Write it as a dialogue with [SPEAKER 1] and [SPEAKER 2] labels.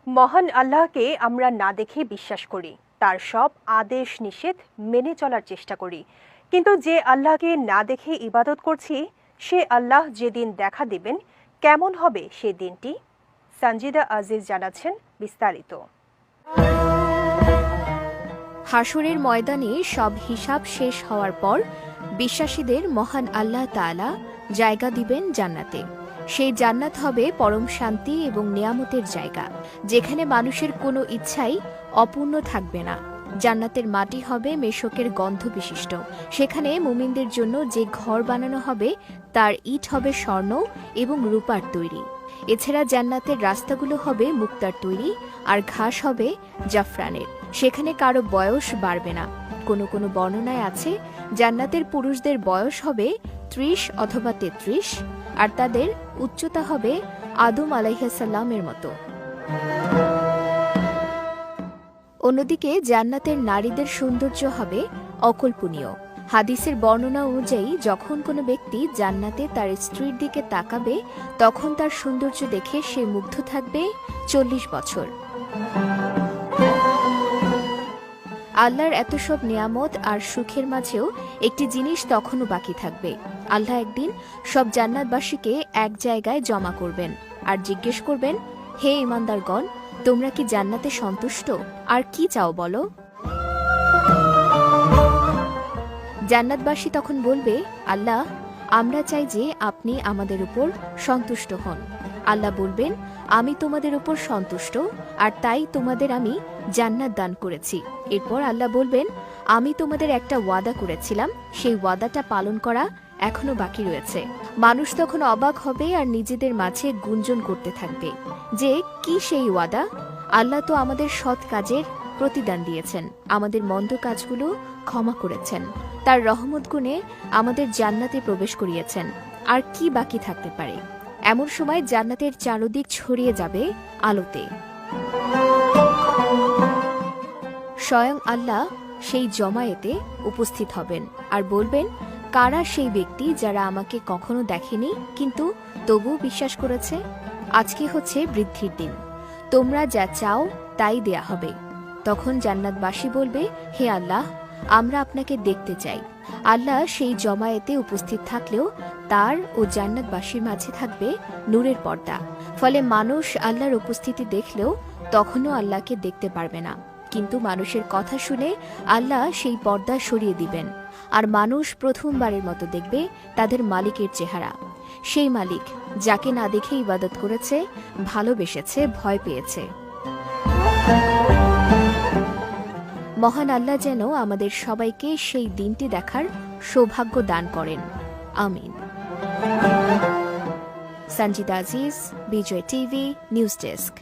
[SPEAKER 1] মহান আল্লাহকে আমরা না দেখে বিশ্বাস করি, তার সব আদেশ নিষেধ মেনে চলার চেষ্টা করি। কিন্তু যে আল্লাহকে না দেখে ইবাদত করছি, সে আল্লাহ যেদিন দেখা দিবেন, কেমন হবে সেই দিনটি? সঞ্জিদা আজিজ জানাচ্ছেন বিস্তারিত।
[SPEAKER 2] হাসরের ময়দানে সব হিসাব শেষ হওয়ার পর বিশ্বাসীদের মহান আল্লাহ তাআলা জায়গা দিবেন জান্নাতে। সেই জান্নাত হবে পরম শান্তি এবং নিয়ামতের জায়গা, যেখানে মানুষের কোনো ইচ্ছাই অপূর্ণ থাকবে না। জান্নাতের মাটি হবে মেশকের গন্ধ বিশিষ্ট। সেখানে মুমিনদের জন্য যে ঘর বানানো হবে তার ইট হবে স্বর্ণ এবং রূপার তৈরি। এছাড়া জান্নাতের রাস্তাগুলো হবে মুক্তার তৈরি, আর ঘাস হবে জাফরানের। সেখানে কারো বয়স বাড়বে না। কোনো কোনো বর্ণনায় আছে জান্নাতের পুরুষদের বয়স হবে ৩০ অথবা ৩৩, আর তাদের উচ্চতা হবে আদম আলাইহিস সালামের মতো। অন্যদিকে জান্নাতের নারীদের সৌন্দর্য হবে অকল্পনীয়। হাদিসের বর্ণনা অনুযায়ী যখন কোনো ব্যক্তি জান্নাতে তার স্ত্রীর দিকে তাকাবে, তখন তার সৌন্দর্য দেখে সে মুগ্ধ থাকবে ৪০ বছর। আল্লাহর এত সব নিয়ামত আর সুখের মাঝেও একটি জিনিস তখনও বাকি থাকবে। আল্লাহ একদিন সব জান্নাতবাসীকে এক জায়গায় জমা করবেন আর জিজ্ঞেস করবেন, হে ঈমানদারগণ, তোমরা কি জান্নাতে সন্তুষ্ট? আর কি চাও বলো? জান্নাতবাসী তখন বলবে, আল্লাহ, আমরা চাই যে আপনি আমাদের উপর সন্তুষ্ট হন। আল্লাহ বলবেন, আমি তোমাদের উপর সন্তুষ্ট, আর তাই তোমাদের আমি জান্নাত দান করেছি। এরপর আল্লাহ বলবেন, আমি তোমাদের একটা ওয়াদা করেছিলাম, সেই ওয়াদাটা পালন করা এখনো বাকি রয়েছে। মানুষ তখন অবাক হবে আর নিজেদের মাঝে গুঞ্জন করতে থাকবে যে কি সেই ওয়াদা? আল্লাহ তো আমাদের সৎ কাজের প্রতিদান দিয়েছেন, আমাদের মন্দ কাজগুলো ক্ষমা করেছেন, তার রহমত গুণে আমাদের জান্নাতে প্রবেশ করিয়েছেন। আর কি বাকি থাকতে পারে? এমন সময় জান্নাতের চারদিক ছড়িয়ে যাবে আলোতে। স্বয়ং আল্লাহ সেই জমায়েতে উপস্থিত হবেন আর বলবেন, কারা সেই ব্যক্তি যারা আমাকে কখনো দেখেনি কিন্তু তবুও বিশ্বাস করেছে? আজকে হচ্ছে বৃদ্ধির দিন, তোমরা যা চাও তাই দেয়া হবে। তখন জান্নাতবাসী বলবে, হে আল্লাহ, আমরা আপনাকে দেখতে চাই। আল্লাহ সেই জমায়েতে উপস্থিত থাকলেও তার ও জান্নাতবাসীর মাঝে থাকবে নূরের পর্দা। ফলে মানুষ আল্লাহর উপস্থিতি দেখলেও তখনও আল্লাহকে দেখতে পারবে না। কিন্তু মানুষের কথা শুনে আল্লাহ সেই পর্দা সরিয়ে দিবেন, আর মানুষ প্রথমবারের মতো দেখবে তাদের মালিকের চেহারা। সেই মালিক যাকে না দেখে ইবাদত করেছে, ভালোবেসেছে, ভয় পেয়েছে। মহান আল্লাহ যেন আমাদের সবাইকে সেই দিনটি দেখার সৌভাগ্য দান করেন। আমিন। সঞ্জিদা আজিজ, বিজয় টিভি, নিউজ ডেস্ক।